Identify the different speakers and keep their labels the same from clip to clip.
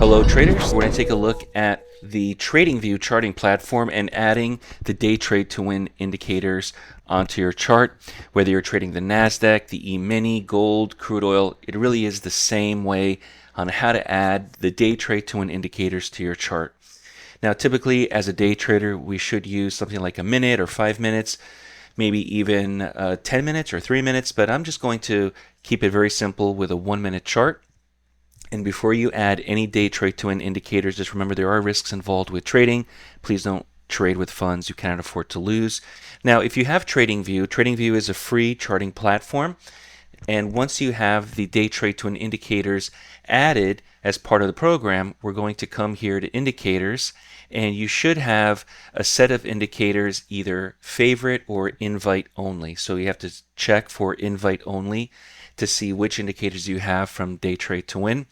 Speaker 1: Hello traders, we're going to take a look at the TradingView charting platform and adding the DayTradeToWin indicators onto your chart. Whether you're trading the Nasdaq, the E-mini, gold, crude oil, it really is the same way on how to add the DayTradeToWin indicators to your chart. Now typically as a day trader we should use something like a minute or 5 minutes, maybe even 10 minutes or 3 minutes, but I'm just going to keep it very simple with a 1 minute chart. And before you add any DayTradeToWin indicators, just remember there are risks involved with trading. Please don't trade with funds you cannot afford to lose. Now, if you have TradingView, TradingView is a free charting platform. And once you have the DayTradeToWin indicators added as part of the program, we're going to come here to indicators, and you should have a set of indicators either favorite or invite only. So you have to check for invite only to see which indicators you have from DayTradeToWin.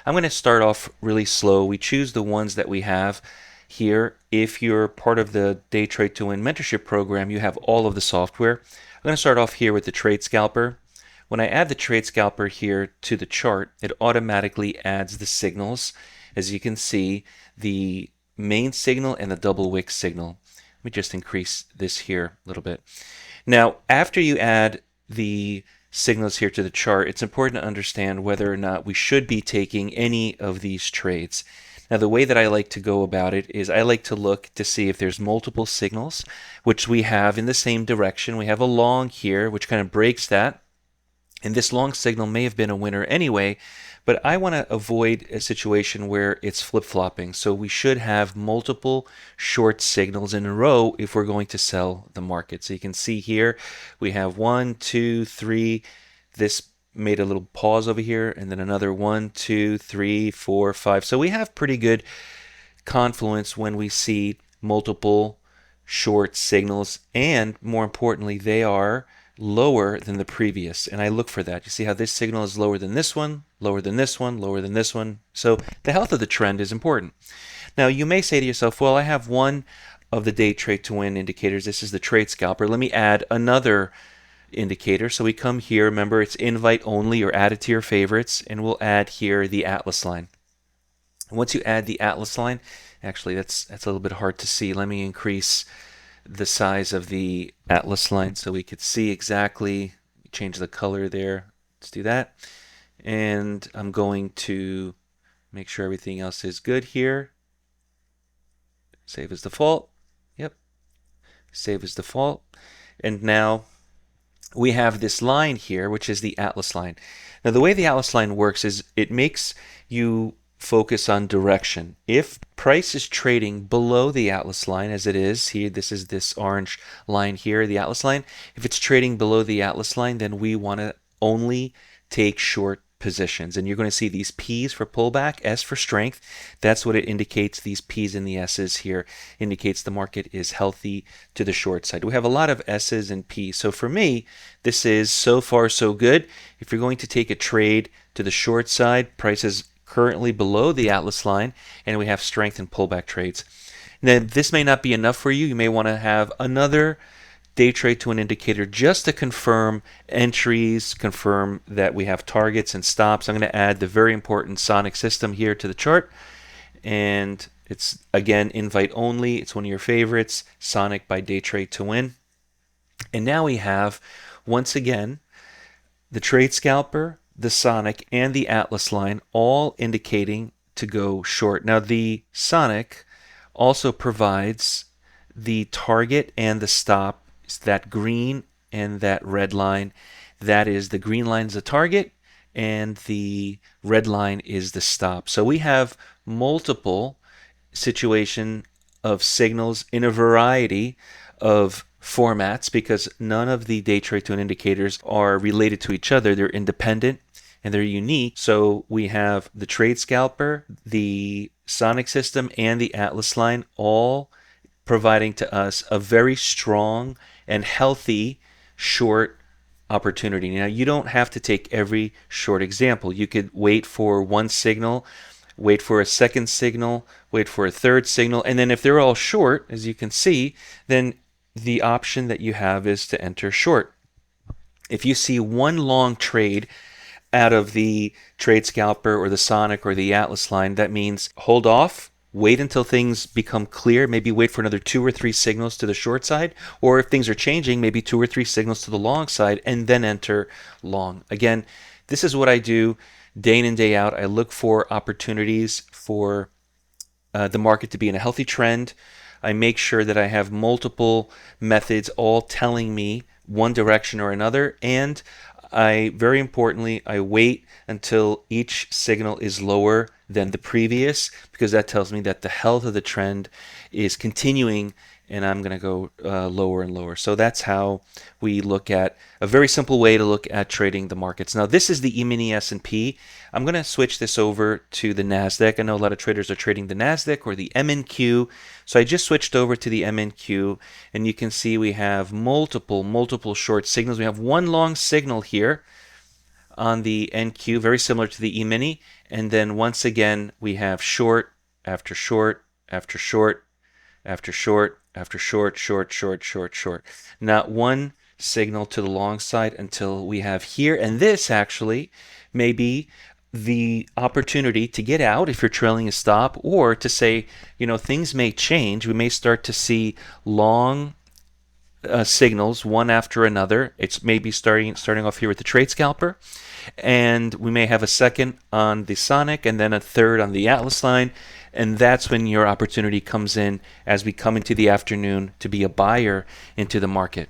Speaker 1: I'm going to start off really slow. We choose the ones that we have here. If you're part of the DayTradeToWin mentorship program, you have all of the software. I'm going to start off here with the Trade Scalper. When I add the Trade Scalper here to the chart, it automatically adds the signals. As you can see, the main signal and the double wick signal. Let me just increase this here a little bit. Now, after you add the signals here to the chart, it's important to understand whether or not we should be taking any of these trades. Now, the way that I like to go about it is I like to look to see if there's multiple signals, which we have in the same direction. We have a long here, which kind of breaks that. And this long signal may have been a winner anyway, but I want to avoid a situation where it's flip-flopping. So we should have multiple short signals in a row if we're going to sell the market. So you can see here we have 1, 2, 3. This made a little pause over here, and then another 1, 2, 3, 4, 5. So we have pretty good confluence when we see multiple short signals, and more importantly, they are lower than the previous, and I look for that. You see how this signal is lower than this one, lower than this one, lower than this one. So the health of the trend is important. Now you may say to yourself, well, I have one of the DayTradeToWin indicators. This is the Trade Scalper. Let me add another indicator. So we come here, remember it's invite only or add it to your favorites, and we'll add here the Atlas line. Once you add the Atlas line, actually that's a little bit hard to see. Let me increase the size of the Atlas line so we could see exactly. Change the color there. Let's do that. And I'm going to make sure everything else is good here. Save as default. Yep. Save as default. And now we have this line here, which is the Atlas line. Now the way the Atlas line works is it makes you focus on direction. If price is trading below the Atlas line, as it is here, this is this orange line here, the Atlas line. If it's trading below the Atlas line, then we want to only take short positions. And you're going to see these P's for pullback, S for strength. That's what it indicates. These P's and the S's here indicates the market is healthy to the short side. We have a lot of S's and P's. So for me, this is so far so good. If you're going to take a trade to the short side, price is currently below the Atlas line, and we have strength and pullback trades. Now, this may not be enough for you. You may want to have another DayTradeToWin indicator just to confirm entries, confirm that we have targets and stops. I'm going to add the very important Sonic system here to the chart, and it's again invite only. It's one of your favorites, Sonic by DayTradeToWin. And now we have, once again, the Trade Scalper, the Sonic, and the Atlas line all indicating to go short. Now the Sonic also provides the target and the stop. It's that green and that red line. That is, the green line is the target and the red line is the stop. So we have multiple situation of signals in a variety of formats because none of the DayTradeToWin indicators are related to each other. They're independent and they're unique. So we have the Trade Scalper, the Sonic system, and the Atlas line all providing to us a very strong and healthy short opportunity. Now you don't have to take every short example. You could wait for one signal, wait for a second signal, wait for a third signal, and then if they're all short, as you can see, then the option that you have is to enter short. If you see one long trade out of the Trade Scalper or the Sonic or the Atlas line, that means hold off, wait until things become clear, maybe wait for another 2 or 3 signals to the short side, or if things are changing, maybe 2 or 3 signals to the long side, and then enter long. Again, this is what I do day in and day out. I look for opportunities for the market to be in a healthy trend. I make sure that I have multiple methods all telling me one direction or another, and very importantly, I wait until each signal is lower than the previous, because that tells me that the health of the trend is continuing, and I'm going to go lower and lower. So that's how we look at a very simple way to look at trading the markets. Now, this is the E-mini S&P. I'm going to switch this over to the Nasdaq. I know a lot of traders are trading the Nasdaq or the MNQ. So I just switched over to the MNQ, and you can see we have multiple short signals. We have one long signal here on the NQ, very similar to the E-mini. And then once again, we have short after short after short after short after short, short. Not one signal to the long side until we have here. And this actually may be the opportunity to get out if you're trailing a stop, or to say, things may change. We may start to see long signals one after another. It's maybe starting off here with the Trade Scalper, and we may have a second on the Sonic and then a third on the Atlas line, and that's when your opportunity comes in as we come into the afternoon to be a buyer into the market.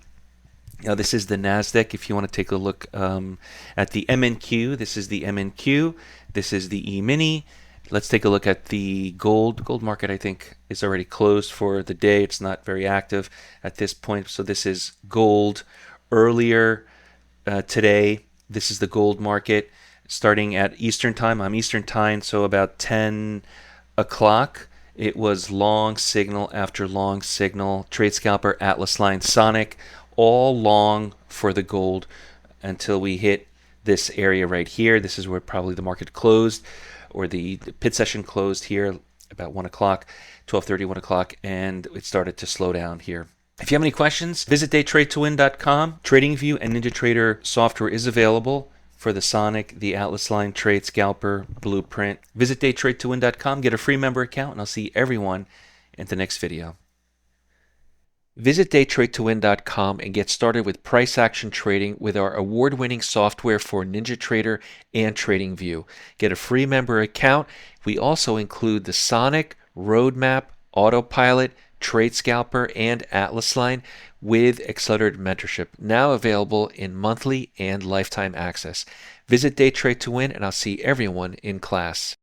Speaker 1: Now, this is the Nasdaq. If you want to take a look at the MNQ, this is the MNQ. This is the E-mini. Let's take a look at the gold. The gold market, I think, is already closed for the day. It's not very active at this point. So this is gold earlier today. This is the gold market starting at Eastern time. I'm Eastern time, so about 10 o'clock. It was long signal after long signal. Trade Scalper, Atlas line, Sonic, all long for the gold until we hit this area right here. This is where probably the market closed, or the pit session closed here about 1 o'clock, 12:30, 1 o'clock, and it started to slow down here. If you have any questions, visit DayTradeToWin.com. TradingView and NinjaTrader software is available for the Sonic, the Atlas line, Trade Scalper, Blueprint. Visit DayTradeToWin.com, get a free member account, and I'll see everyone in the next video. Visit DayTradeToWin.com and get started with price action trading with our award-winning software for NinjaTrader and TradingView. Get a free member account. We also include the Sonic, Roadmap, Autopilot, Trade Scalper, and Atlas line with accelerated mentorship, now available in monthly and lifetime access. Visit DayTradeToWin, and I'll see everyone in class.